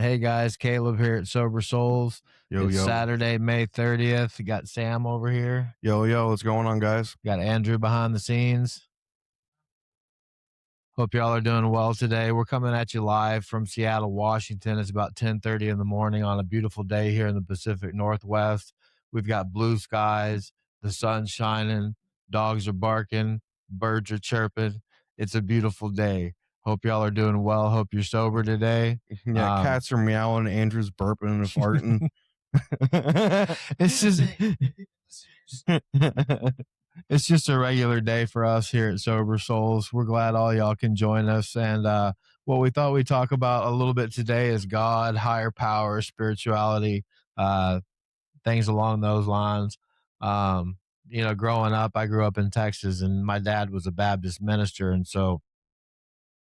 Hey guys, Caleb here at Sober Souls. Yo, It's yo. Saturday, May 30th. You got Sam over here. Yo, yo, what's going on, guys? Got Andrew behind the scenes. Hope y'all are doing well today. We're coming at you live from Seattle, Washington. It's about 10:30 in the morning on a beautiful day here in the Pacific Northwest. We've got blue skies, the sun's shining, dogs are barking, birds are chirping. It's a beautiful day. Hope y'all are doing well. Hope you're sober today. Yeah, Um, cats are meowing, Andrew's burping and farting. it's just it's just a regular day for us here at Sober Souls. We're glad all y'all can join us. And what we thought we'd talk about a little bit today is God, higher power, spirituality, uh, things along those lines. Growing up, I grew up in Texas, and my dad was a Baptist minister, and so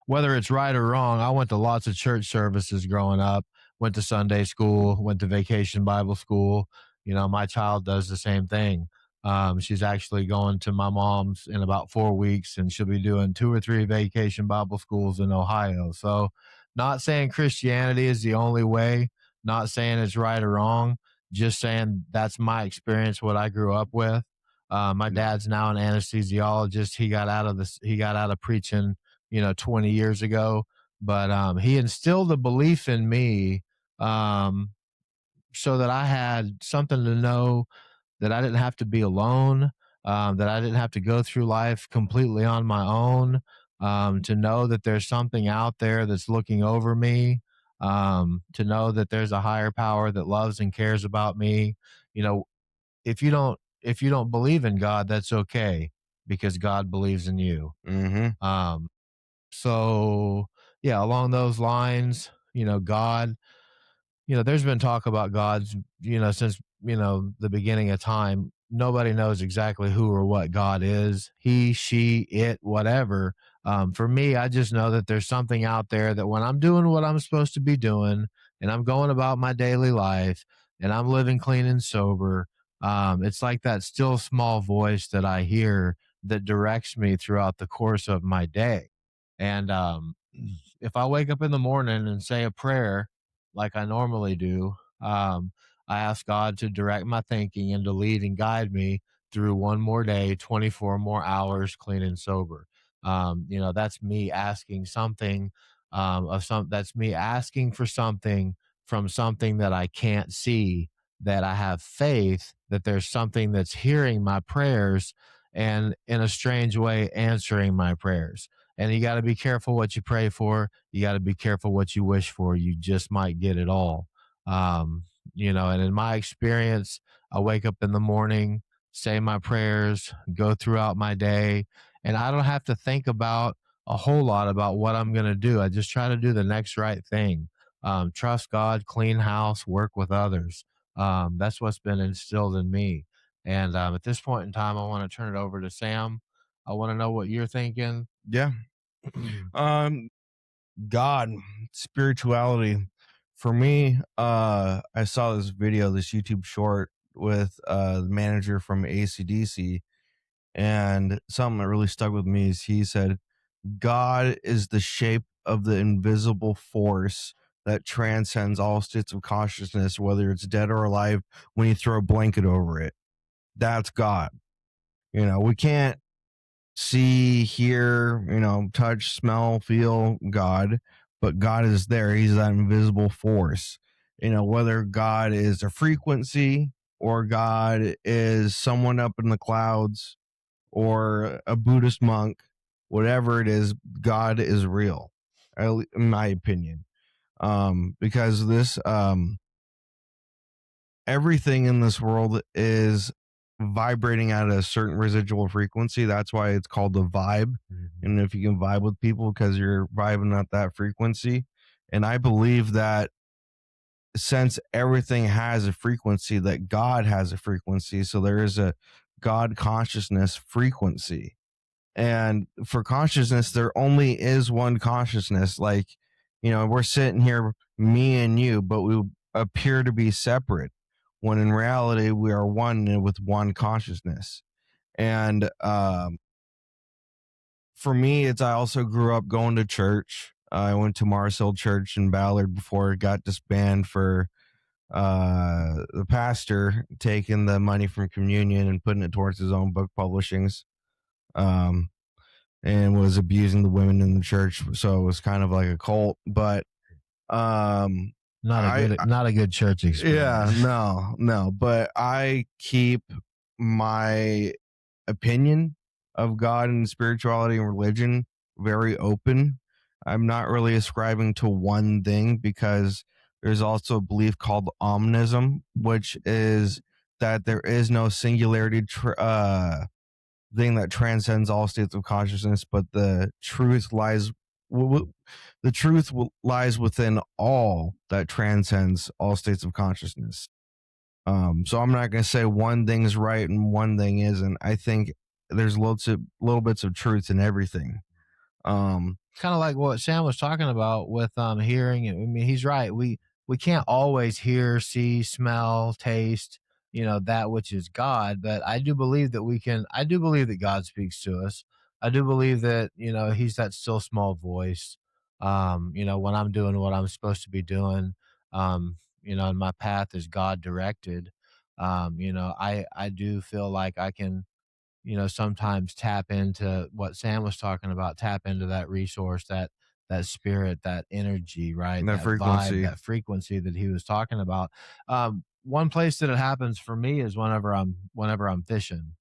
whether it's right or wrong, I went to lots of church services growing up, went to Sunday school, went to vacation Bible school. My child does the same thing. She's actually going to my mom's in about 4 weeks, and she'll be doing 2 or 3 vacation Bible schools in Ohio. So, not saying Christianity is the only way, not saying it's right or wrong, just saying that's my experience, what I grew up with. My Yeah. dad's now an anesthesiologist. He got out of preaching 20 years ago, but he instilled a belief in me, um, so that I had something to know that I didn't have to be alone, that I didn't have to go through life completely on my own, to know that there's something out there that's looking over me, to know that there's a higher power that loves and cares about me. You know, if you don't believe in God, that's okay because God believes in you. Mm-hmm. Um, so yeah, along those lines, God, there's been talk about God's, since, the beginning of time. Nobody knows exactly who or what God is. He, she, it, whatever. For me, I just know that there's something out there that when I'm doing what I'm supposed to be doing and I'm going about my daily life and I'm living clean and sober, it's like that still small voice that I hear that directs me throughout the course of my day. And if I wake up in the morning and say a prayer like I normally do, I ask God to direct my thinking and to lead and guide me through one more day, 24 more hours clean and sober. That's me asking something that's me asking for something from something that I can't see, that I have faith that there's something that's hearing my prayers and in a strange way answering my prayers. And you got to be careful what you pray for. You got to be careful what you wish for. You just might get it all. And in my experience, I wake up in the morning, say my prayers, go throughout my day, and I don't have to think about a whole lot about what I'm going to do. I just try to do the next right thing. Trust God, clean house, work with others. That's what's been instilled in me. And at this point in time, I want to turn it over to Sam. I want to know what you're thinking. Yeah. Um, God, spirituality. For me, I saw this video, this YouTube short with the manager from ACDC, and something that really stuck with me is he said, God is the shape of the invisible force that transcends all states of consciousness, whether it's dead or alive, when you throw a blanket over it. That's God. We can't see, hear, touch, smell, feel God, but God is there. He's that invisible force. Whether God is a frequency or God is someone up in the clouds or a Buddhist monk, whatever it is, God is real, in my opinion. Because this everything in this world is vibrating at a certain residual frequency. That's why it's called the vibe. Mhm. And if you can vibe with people because you're vibing at that frequency. And I believe that since everything has a frequency, that God has a frequency. So there is a God consciousness frequency. And for consciousness, there only is one consciousness. Like, we're sitting here, me and you, but we appear to be separate when in reality we are one with one consciousness. And for me, it's I also grew up going to church. I went to Mars Hill Church in Ballard before it got disbanded for the pastor taking the money from communion and putting it towards his own book publishings, um, and was abusing the women in the church. So it was kind of like a cult. But um, I Not a good church yeah, experience. no, but I keep my opinion of God and spirituality and religion very open. I'm not really ascribing to one thing because there's also a belief called omnism, which is that there is no singularity thing that transcends all states of consciousness, but the truth lies. The truth lies within all that transcends all states of consciousness. So I'm not going to say one thing is right and one thing isn't. I think there's lots of little bits of truth in everything. Um, Kind of like what Sam was talking about with hearing. I mean, he's right. We can't always hear, see, smell, taste, that which is God. But I do believe that we can. I do believe that God speaks to us. I do believe that He's that still small voice. When I'm doing what I'm supposed to be doing, and my path is God directed. I do feel like I can sometimes tap into what Sam was talking about, tap into that resource, that spirit, that energy, right? that That vibe, frequency. that frequency that he was talking about. One place that it happens for me is whenever I'm fishing,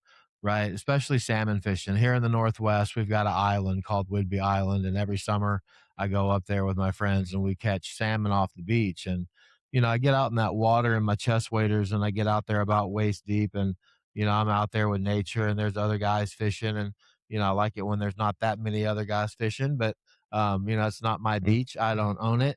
right? Especially salmon fishing. Here in the Northwest, we've got an island called Whidbey Island, and every summer I go up there with my friends and we catch salmon off the beach. And I get out in that water in my chest waders, and I get out there about waist deep, and I'm out there with nature and there's other guys fishing. And, I like it when there's not that many other guys fishing, but, it's not my Mm, beach. I don't own it,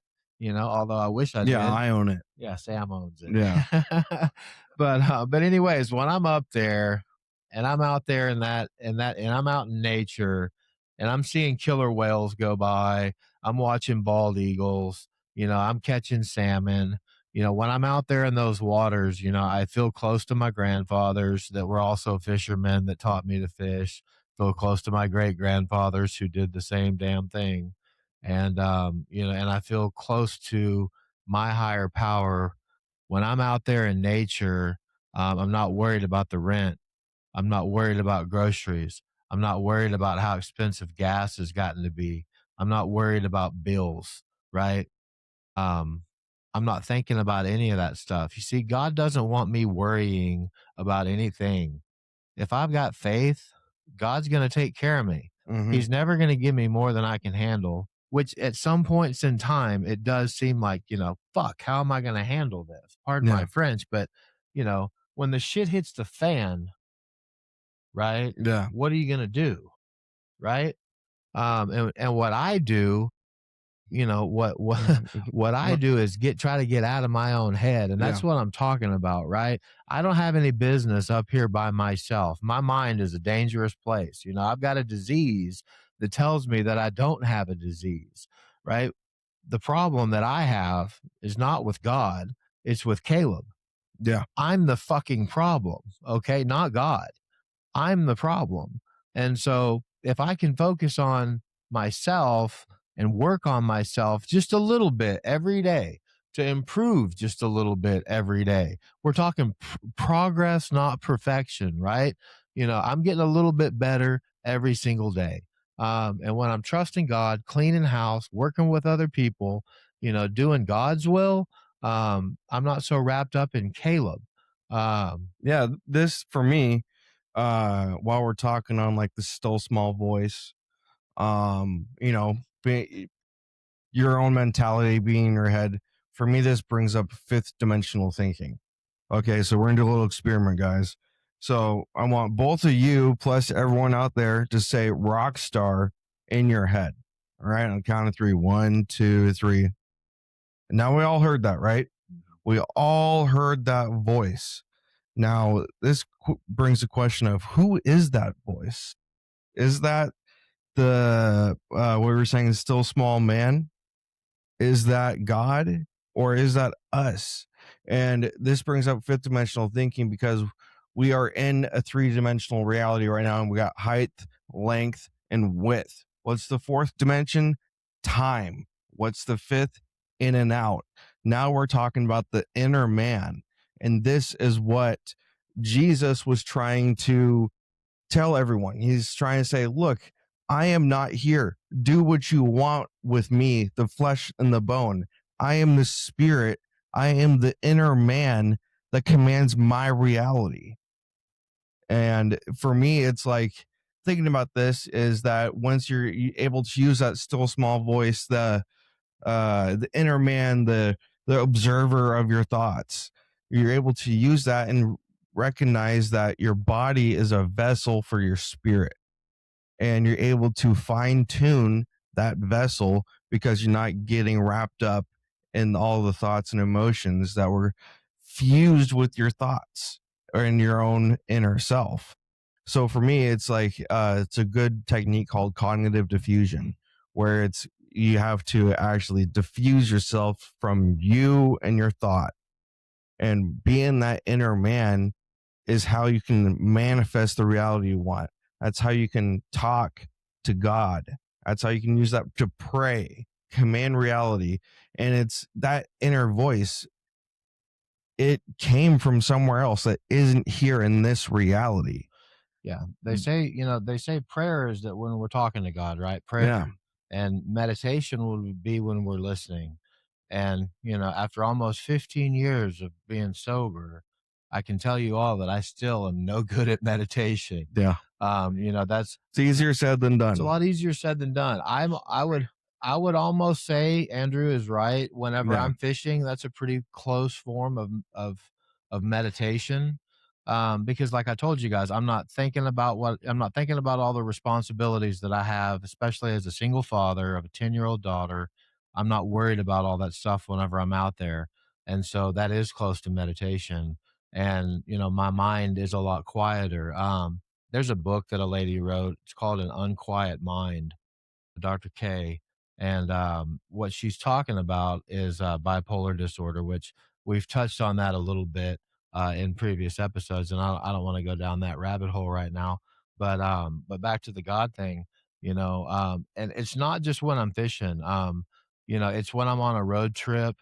although I wish I yeah, did. I own it. Yeah, Sam owns it. Yeah. But anyways, when I'm up there and I'm out there and I'm out in nature and I'm seeing killer whales go by, I'm watching bald eagles, I'm catching salmon. When I'm out there in those waters, I feel close to my grandfathers that were also fishermen that taught me to fish, feel close to my great grandfathers who did the same damn thing. And, and I feel close to my higher power when I'm out there in nature. I'm not worried about the rent. I'm not worried about groceries. I'm not worried about how expensive gas has gotten to be. I'm not worried about bills, right? Um, I'm not thinking about any of that stuff. You see, God doesn't want me worrying about anything. If I've got faith, God's going to take care of me. Hmm. He's never going to give me more than I can handle, which at some points in time, it does seem like, fuck, how am I going to handle this? Pardon my Yeah. French, but, when the shit hits the fan, right? Yeah. What are you going to do? Right. And what I do, Mhm. what I do is try to get out of my own head, and Yeah. that's what I'm talking about, right? I don't have any business up here by myself. My mind is a dangerous place. I've got a disease that tells me that I don't have a disease, right? The problem that I have is not with God, it's with Caleb. Yeah. I'm the fucking problem, okay? Not God. I'm the problem. And so if I can focus on myself and work on myself just a little bit every day to improve just a little bit every day, we're talking progress, not perfection, right? I'm getting a little bit better every single day. And when I'm trusting God, cleaning house, working with other people, doing God's will, I'm not so wrapped up in Caleb. Um, Yeah. This for me, while we're talking on like the still small voice, be, your own mentality being in your head. For me, this brings up fifth dimensional thinking. Okay, so we're gonna do a little experiment, guys. So I want both of you plus everyone out there to say rock star in your head. All right, on the count of three. One, two, three. Now we all heard that, right? We all heard that voice. Now this brings the question of who is that voice? Is that the what we were saying is still small man? Is that God or is that us? And this brings up fifth dimensional thinking because we are in a three-dimensional reality right now, and we got height, length, and width. What's the fourth dimension? time. What's the fifth? In and out. Now we're talking about the inner man. And this is what Jesus was trying to tell everyone. He's trying to say, look, I am not here. Do what you want with me, the flesh and the bone. I am the spirit. I am the inner man that commands my reality. And for me, it's like thinking about this is that once you're able to use that still small voice, the inner man, the observer of your thoughts, you're able to use that and recognize that your body is a vessel for your spirit, and you're able to fine tune that vessel because you're not getting wrapped up in all the thoughts and emotions that were fused with your thoughts or in your own inner self. So for me, it's like it's a good technique called cognitive diffusion, where it's you have to actually diffuse yourself from you and your thought, and being that inner man is how you can manifest the reality you want. That's how you can talk to God. That's how you can use that to pray, command reality. And it's that inner voice, it came from somewhere else that isn't here in this reality. Yeah, they say, they say prayer is that when we're talking to God, right? Prayer Yeah. and meditation will be when we're listening. And, after almost 15 years of being sober, I can tell you all that I still am no good at meditation. Yeah. That's It's easier said than it's a done. lot easier said than done. I would almost say Andrew is right. Whenever Yeah. I'm fishing, that's a pretty close form of meditation. Because like I told you guys, I'm not thinking about all the responsibilities that I have, especially as a single father of a 10-year-old daughter. I'm not worried about all that stuff whenever I'm out there. And so that is close to meditation. And, my mind is a lot quieter. There's a book that a lady wrote. It's called An Unquiet Mind, Dr. K. And what she's talking about is bipolar disorder, which we've touched on that a little bit in previous episodes. And I don't want to go down that rabbit hole right now. But back to the God thing, and it's not just when I'm fishing. It's when I'm on a road trip.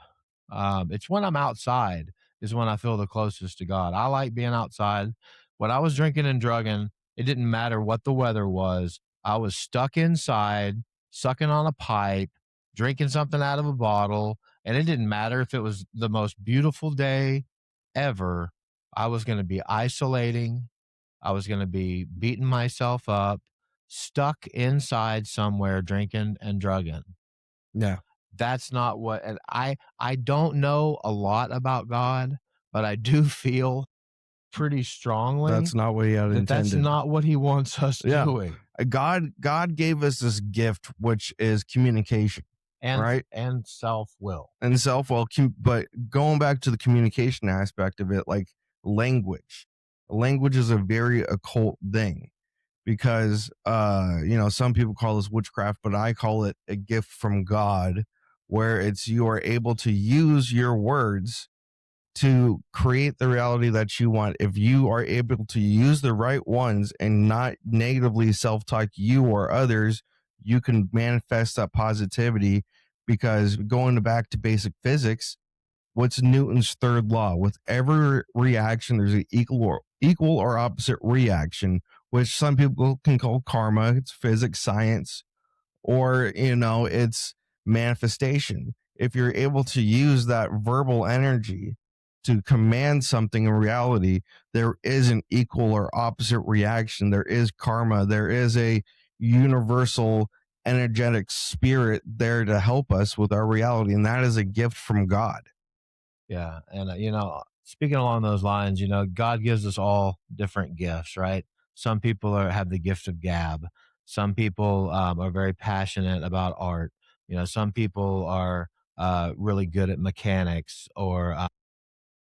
It's when I'm outside is when I feel the closest to God. I like being outside. When I was drinking and drugging, it didn't matter what the weather was. I was stuck inside, sucking on a pipe, drinking something out of a bottle, and it didn't matter if it was the most beautiful day ever. I was going to be isolating. I was going to be beating myself up, stuck inside somewhere drinking and drugging. Yeah. That's not what, and I don't know a lot about God, but I do feel pretty strongly That's not what he had that that's intended. not what he wants us Yeah. doing. God gave us this gift, which is communication, And right? and self-will. And self well, but going back to the communication aspect of it, like language is a very occult thing because some people call this witchcraft, but I call it a gift from God, where it's you are able to use your words to create the reality that you want. If you are able to use the right ones and not negatively self-talk you or others, you can manifest that positivity. Because going back to basic physics, what's Newton's third law? With every reaction, there's an equal or opposite reaction, which some people can call karma. It's physics, science, or it's manifestation. If you're able to use that verbal energy to command something in reality, there is an equal or opposite reaction. There is karma. There is a universal energetic spirit there to help us with our reality, and that is a gift from God. Yeah, and, speaking along those lines, God gives us all different gifts, right? Some people have the gift of gab. Some people, are very passionate about art. Some people are, really good at mechanics or,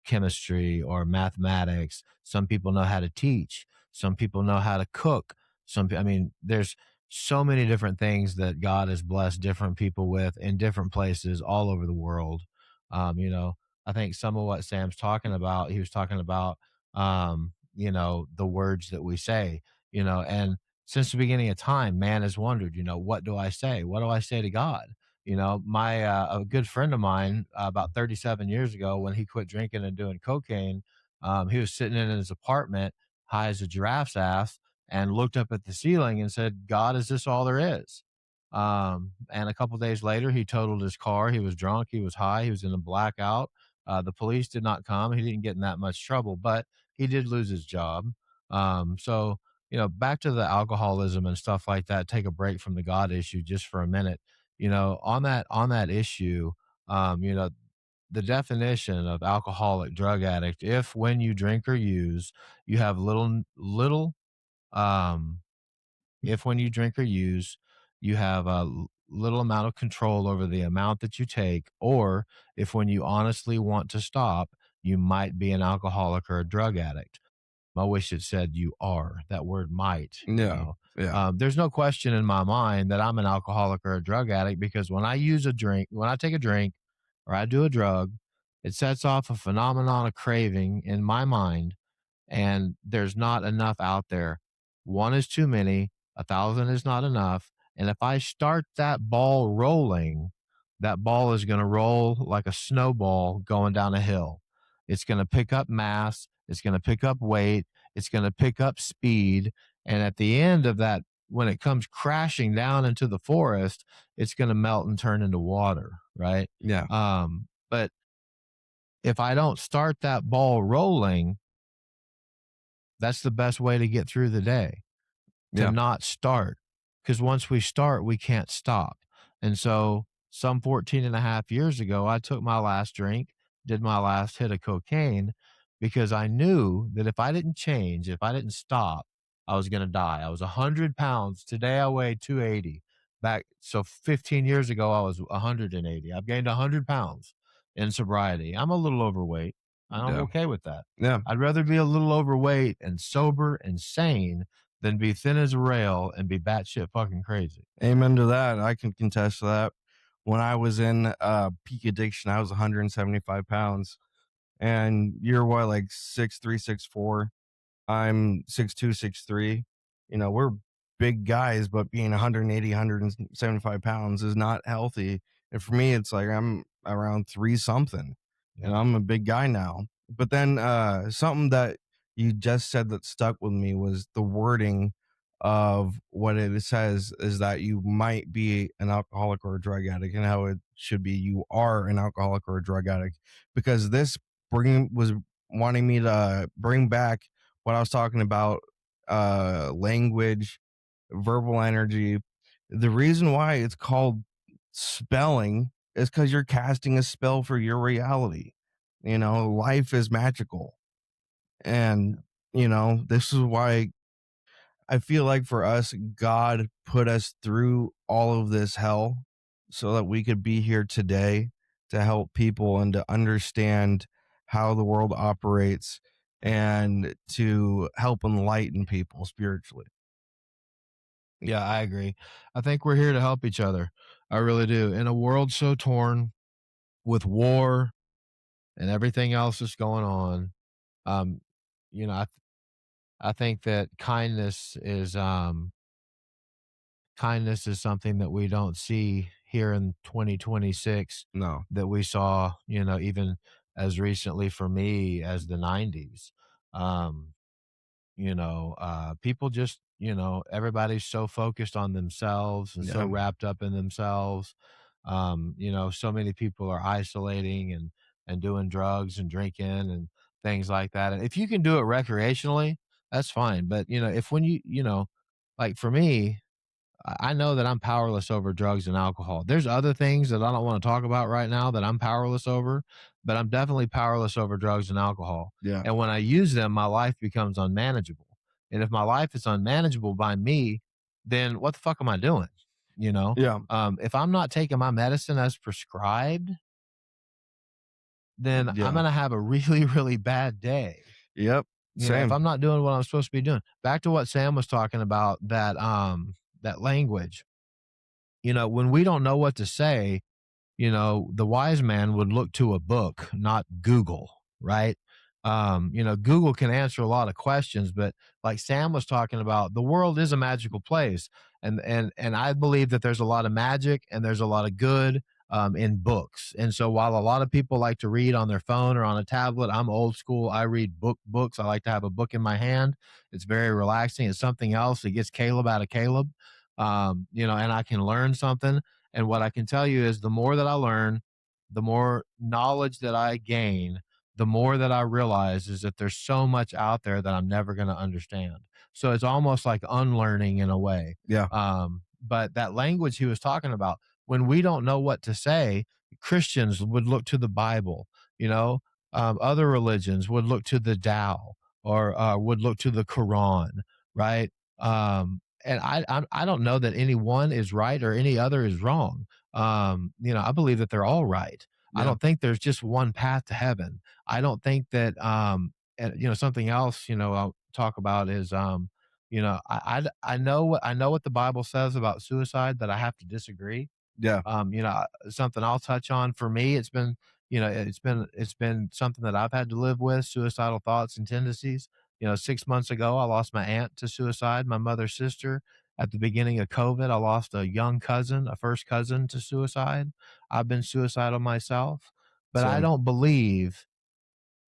chemistry or mathematics. Some people know how to teach. Some people know how to cook. I mean, there's so many different things that God has blessed different people with in different places all over the world. I think some of what Sam's talking about, he was talking about, the words that we say, and since the beginning of time, man has wondered, what do I say? What do I say to God? My a good friend of mine about 37 years ago, when he quit drinking and doing cocaine, he was sitting in his apartment, high as a giraffe's ass, and looked up at the ceiling and said, "God, is this all there is?" And a couple days later, he totaled his car. He was drunk. He was high. He was in a blackout. The police did not come. He didn't get in that much trouble, but he did lose his job. So, back to the alcoholism and stuff like that. Take a break from the God issue just for a minute. On that issue, the definition of alcoholic drug addict: if when you drink or use, you have um, if when you drink or use, you have a little amount of control over the amount that you take, or if when you honestly want to stop, you might be an alcoholic or a drug addict. I wish it said you are. That word might, Yeah. Yeah. There's no question in my mind that I'm an alcoholic or a drug addict, because when I take a drink or I do a drug, it sets off a phenomenon of craving in my mind, and there's not enough out there. One is too many, a thousand is not enough. And if I start that ball rolling, that ball is going to roll like a snowball going down a hill. It's going to pick up mass, it's going to pick up weight, it's going to pick up speed. And at the end of that, when it comes crashing down into the forest, it's going to melt and turn into water, right? Yeah. But if I don't start that ball rolling, that's the best way to get through the day, to Yeah. not start. Because once we start, we can't stop. And so, some 14 and a half years ago, I took my last drink, did my last hit of cocaine, because I knew that if I didn't change, if I didn't stop, I was going to die. I was 100 pounds. Today I weigh 280. So 15 years ago, I was 180. I've gained 100 pounds in sobriety. I'm a little overweight, and I'm Yeah. okay with that. Yeah. I'd rather be a little overweight and sober and sane than be thin as a rail and be batshit fucking crazy. Amen to that. I can contest to that. When I was in peak addiction, I was 175 pounds, and you're what, like 6'3", 6'4". I'm 6'2", 6'3". We're big guys, but being 180, 175 pounds is not healthy. And for me, it's like I'm around three something, and Yeah. I'm a big guy now. But then something that you just said that stuck with me was the wording of what it says is that you might be an alcoholic or a drug addict, and how it should be you are an alcoholic or a drug addict, because this bring was wanting me to bring back what I was talking about, language, verbal energy. The reason why it's called spelling is because you're casting a spell for your reality. Life is magical. And, this is why I feel like for us, God put us through all of this hell so that we could be here today to help people and to understand how the world operates and to help enlighten people spiritually. Yeah, I agree. I think we're here to help each other. I really do. In a world so torn with war and everything else that's going on, um, I think that kindness is something that we don't see here in 2026, No. that we saw, even as recently for me as the 90s. Um, People just, everybody's so focused on themselves and so Yeah. wrapped up in themselves. So many people are isolating and doing drugs and drinking and things like that. And if you can do it recreationally, that's fine. But if when like for me, I know that I'm powerless over drugs and alcohol. There's other things that I don't want to talk about right now that I'm powerless over, but I'm definitely powerless over drugs and alcohol. Yeah. And when I use them, my life becomes unmanageable. And if my life is unmanageable by me, then what the fuck am I doing? Yeah. If I'm not taking my medicine as prescribed, then I'm Yeah. going to have a really, really bad day. Yep. If Same. I'm not doing what I'm supposed to be doing. Back to what Sam was talking about, that language. When we don't know what to say, the wise man would look to a book, not Google, right? Google can answer a lot of questions, but like Sam was talking about, the world is a magical place, and I believe that there's a lot of magic and there's a lot of good in books. And so while a lot of people like to read on their phone or on a tablet, I'm old school. I read books. I like to have a book in my hand. It's very relaxing. It's something else. It gets Caleb out of Caleb, and I can learn something. And what I can tell you is the more that I learn, the more knowledge that I gain, the more that I realize is that there's so much out there that I'm never going to understand. So it's almost like unlearning in a way. Yeah. But that language he was talking about, when we don't know what to say, Christians would look to the Bible, you know, other religions would look to the Tao or would look to the Quran, right? And I don't know that any one is right or any other is wrong. I believe that they're all right. I Yeah. don't think there's just one path to heaven. I don't think that, something else, I'll talk about is, I know what the Bible says about suicide, that I have to disagree. Yeah. Something I'll touch on for me, it's been something that I've had to live with, suicidal thoughts and tendencies. 6 months ago, I lost my aunt to suicide, my mother's sister. At the beginning of COVID, I lost a young cousin, a first cousin to suicide. I've been suicidal myself, but I Same. don't believe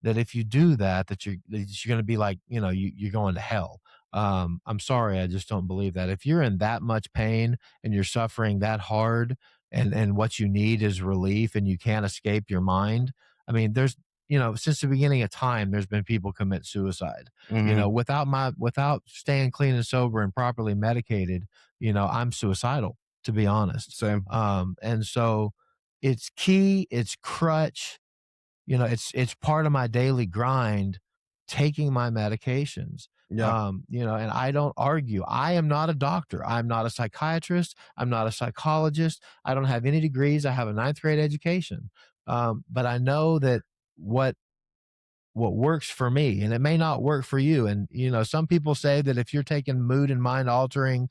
that if you do that, that you're going to be like, you're going to hell. I'm sorry, I just don't believe that. If you're in that much pain and you're suffering that hard, and what you need is relief, and you can't escape your mind. I mean, since the beginning of time, there's been people commit suicide. Hmm. Without staying clean and sober and properly medicated. I'm suicidal, to be honest. Same. And so it's key, it's crutch, it's part of my daily grind, taking my medications. Yeah. And I don't argue. I am not a doctor. I'm not a psychiatrist. I'm not a psychologist. I don't have any degrees. I have a ninth grade education. But I know that what what works for me, and it may not work for you. And some people say that if you're taking mood and mind altering,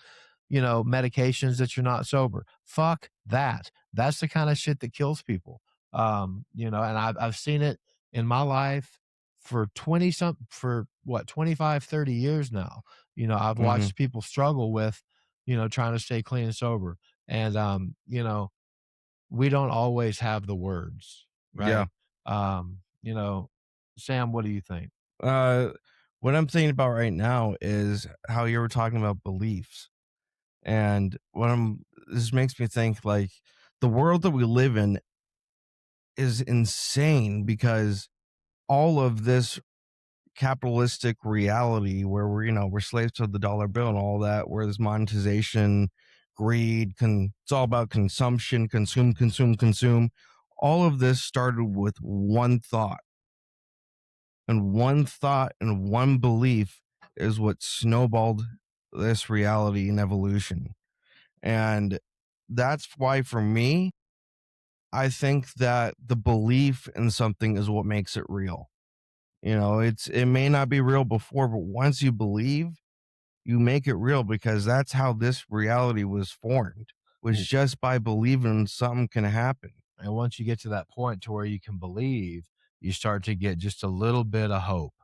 medications, that you're not sober. Fuck that. That's the kind of shit that kills people. And I've seen it in my life for 25, 30 years now. I've Hmm. watched people struggle with, trying to stay clean and sober. And we don't always have the words, Yeah. right? Um, you know, Sam, what do you think? Uh, what I'm thinking about right now is how you were talking about beliefs. And this makes me think like the world that we live in is insane because all of this capitalistic reality where we're slaves to the dollar bill and all that, where there's monetization, greed, it's all about consumption, consume, consume, consume. All of this started with one thought, and one thought and one belief is what snowballed this reality and evolution. And that's why for me, I think that the belief in something is what makes it real. It may not be real before, but once you believe, you make it real because that's how this reality was formed, was W- just by believing something can happen. And once you get to that point to where you can believe, you start to get just a little bit of hope,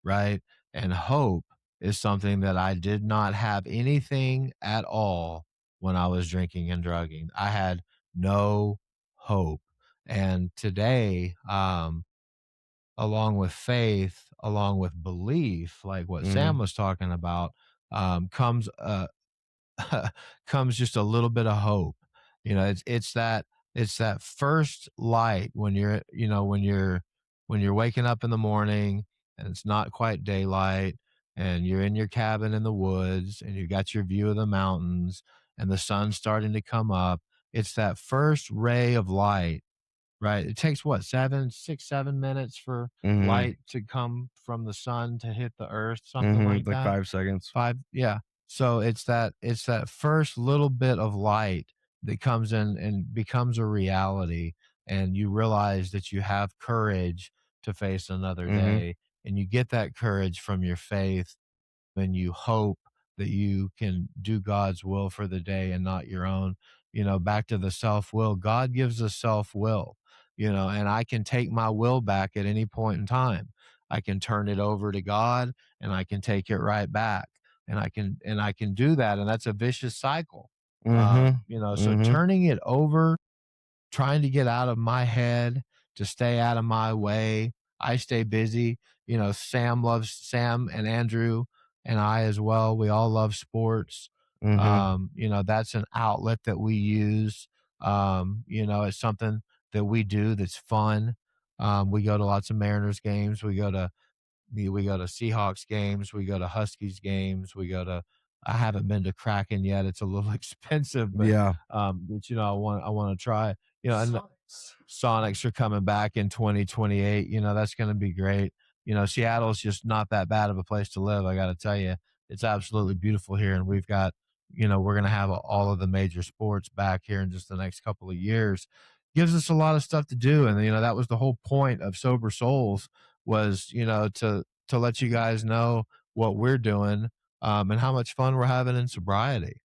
right? And hope is something that I did not have anything at all when I was drinking and drugging. I had no hope. And today, along with faith, along with belief, like what Sam Mhm. was talking about, comes comes just a little bit of hope. It's that first light when you're waking up in the morning and it's not quite daylight, and you're in your cabin in the woods and you got your view of the mountains and the sun's starting to come up. It's that first ray of light. Right. It takes what, 7 6 7 minutes for Mhm. light to come from the sun to hit the earth, something Mhm. like Like that. 5 seconds. 5, yeah. So it's that first little bit of light that comes in and becomes a reality, and you realize that you have courage to face another Mhm. day, and you get that courage from your faith, and you hope that you can do God's will for the day and not your own. Back to the self will. God gives us self will, and I can take my will back at any point in time. I can turn it over to God, and I can take it right back, and I can do that, and that's a vicious cycle. Mhm. So Mhm. turning it over, trying to get out of my head, to stay out of my way. I stay busy. Sam and Andrew and I as well. We all love sports. Mhm. That's an outlet that we use. It's something that we do that's fun. We go to lots of Mariners games. We go to Seahawks games, we go to Huskies games, I haven't been to Kraken yet. It's a little expensive, Yeah. I want to try. And the Sonics are coming back in 2028. That's going to be great. Seattle's just not that bad of a place to live. I got to tell you, it's absolutely beautiful here, and we're going to have all of the major sports back here in just the next couple of years. Gives us a lot of stuff to do, and that was the whole point of Sober Souls was to let you guys know what we're doing, and how much fun we're having in sobriety.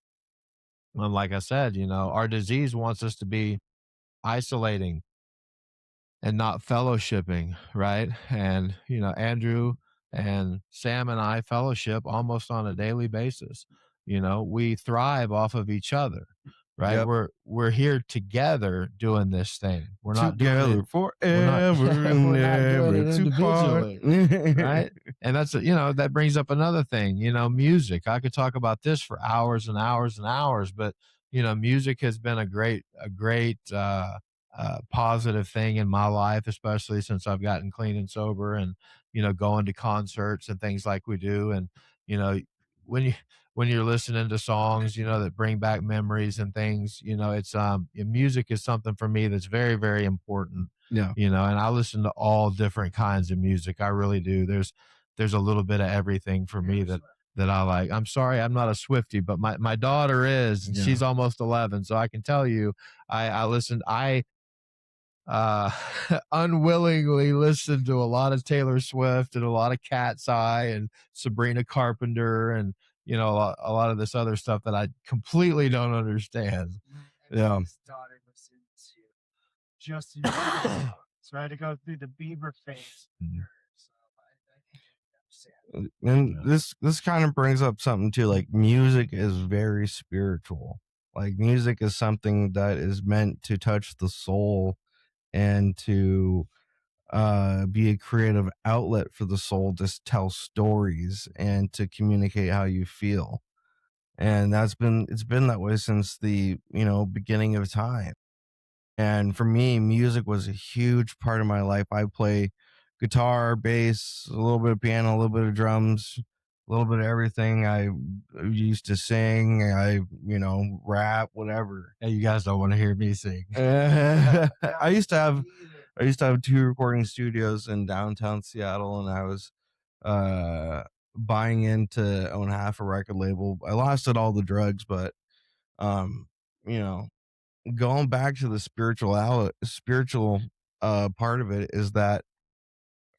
And like I said, our disease wants us to be isolating and not fellowshipping, right? And Andrew and Sam and I fellowship almost on a daily basis. We thrive off of each other, right? Yep. We're here together doing this thing. We're not doing it. Together We're not. forever and We're not doing never it to part. individually, right? And that brings up another thing. Music. I could talk about this for hours and hours and hours, but music has been a great positive thing in my life, especially since I've gotten clean and sober, and going to concerts and things like we do. And you know, when you when you're listening to songs, that bring back memories and things, it's music is something for me that's very, very important. Yeah. And I listen to all different kinds of music. I really do. There's a little bit of everything for me that I like. I'm sorry, I'm not a Swiftie, but my daughter is, and Yeah. she's almost 11, so I can tell you, I uh, unwillingly listened to a lot of Taylor Swift and a lot of Cat's Eye and Sabrina Carpenter, and a lot of this other stuff that I completely don't understand. Yeah. Mhm. And Yeah. this kind of brings up something too. Like music is very spiritual. Like music is something that is meant to touch the soul and to be a creative outlet for the soul to tell stories and to communicate how you feel. And it's been that way since the beginning of time. And for me, music was a huge part of my life. I play guitar, bass, a little bit of piano, a little bit of drums, a little bit of everything. I used to sing, rap, whatever. Hey, you guys don't want to hear me sing. I used to have I used to have two recording studios in downtown Seattle, and I was uh buying in to own half a record label. I lost it all the drugs, but um, you know, going back to the spiritual part of it is that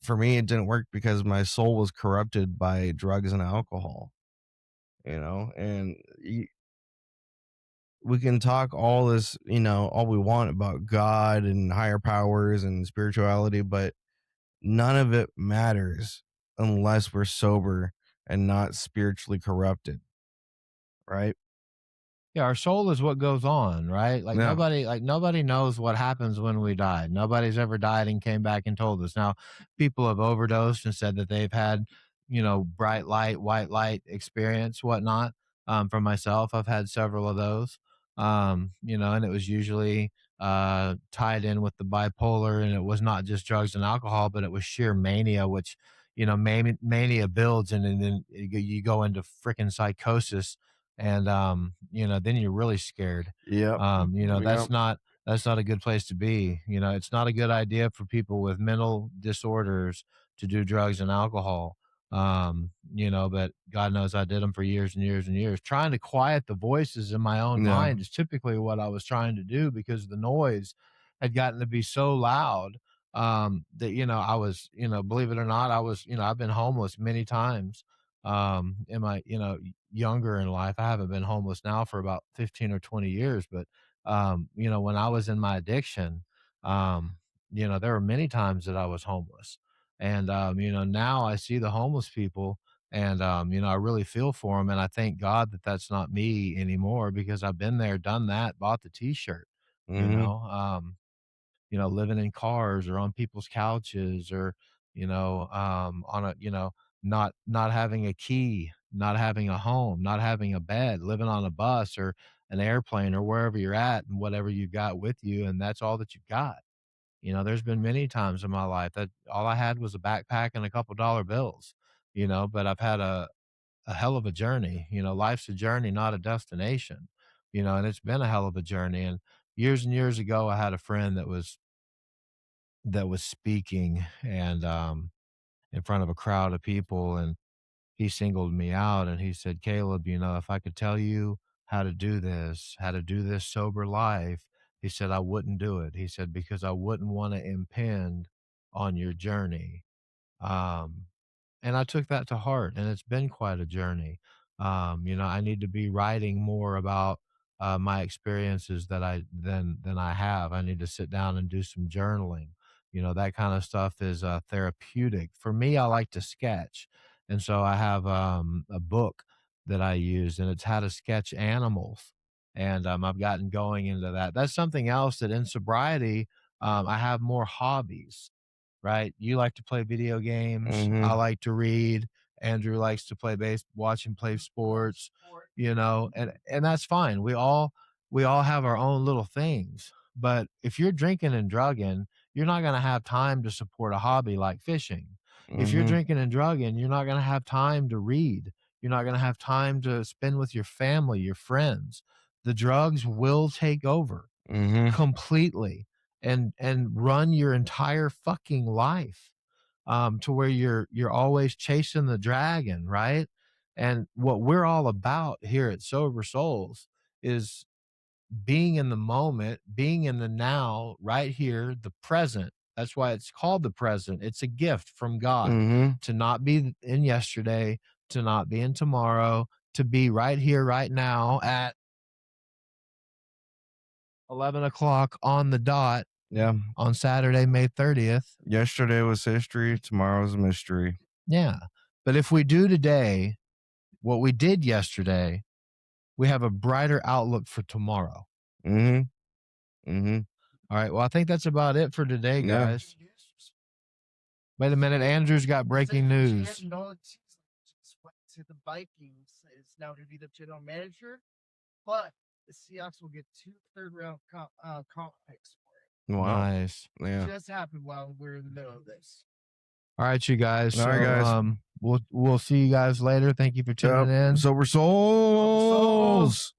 for me it didn't work because my soul was corrupted by drugs and alcohol, and we can talk all this, all we want about God and higher powers and spirituality, but none of it matters unless we're sober and not spiritually corrupted, right? Yeah, our soul is what goes on, right? Yeah. Like nobody knows what happens when we die. Nobody's ever died and came back and told us. Now, people have overdosed and said that they've had, bright light, white light experience, whatnot. For myself, I've had several of those. And it was usually tied in with the bipolar, and it was not just drugs and alcohol, but it was sheer mania, which mania builds, and then you go into freaking psychosis, and then you're really scared. Yep. Yep. That's not a good place to be. It's not a good idea for people with mental disorders to do drugs and alcohol. But God knows I did them for years and years and years. Trying to quiet the voices in my own Yeah. mind is typically what I was trying to do, because the noise had gotten to be so loud, that I was, believe it or not, I've been homeless many times, in my, younger in life. I haven't been homeless now for about 15 or 20 years, but when I was in my addiction, there were many times that I was homeless. And now I see the homeless people, and I really feel for them, and I thank God that that's not me anymore, because I've been there, done that, bought the T-shirt, you Mhm. know. Living in cars or on people's couches, or on a not having a key, not having a home, not having a bed, living on a bus or an airplane or wherever you're at, and whatever you got with you, and that's all that you've got. There's been many times in my life that all I had was a backpack and a couple dollar bills, but I've had a hell of a journey. Life's a journey, not a destination, and it's been a hell of a journey. And years ago, I had a friend that was speaking, and in front of a crowd of people, and he singled me out, and he said, "Caleb, if I could tell you how to do this sober life," he said, "I wouldn't do it." He said, "Because I wouldn't want to impede on your journey." Um, and I took that to heart, and it's been quite a journey. I need to be writing more about my experiences than I have. I need to sit down and do some journaling. That kind of stuff is therapeutic for me. I like to sketch, and so I have a book that I use, and it's how to sketch animals. And I've gotten going into that. That's something else that in sobriety, I have more hobbies, right? You like to play video games. I Mhm. like to read. Andrew likes to watch and play sports, and that's fine. We all have our own little things. But if you're drinking and drugging, you're not going to have time to support a hobby like fishing. If you're Mhm. drinking and drugging, you're not going to have time to read. You're not going to have time to spend with your family, your friends. The drugs will take over Mhm. completely, and run your entire fucking life, to where you're always chasing the dragon, right? And what we're all about here at Sober Souls is being in the moment, being in the now, right here, the present. That's why it's called the present. It's a gift from God Mhm. to not be in yesterday, to not be in tomorrow, to be right here, right now at 11 o'clock on the dot Yeah. on Saturday, May 30th. Yesterday was history, tomorrow's a mystery. Yeah. But if we do today what we did yesterday, we have a brighter outlook for tomorrow. Mhm. Mhm. All right. Well, I think that's about it for today, Yeah. guys. Wait a minute. Andrew's got breaking news. To the Vikings is now to be the general manager, but the Seahawks will get two third-round comp picks for Wow. Nice. it. Yeah. Just happened while we're in the middle of this. All right, you guys. All right, So guys. we'll see you guys later. Thank you for tuning Yep. in. Sober Sober souls. souls.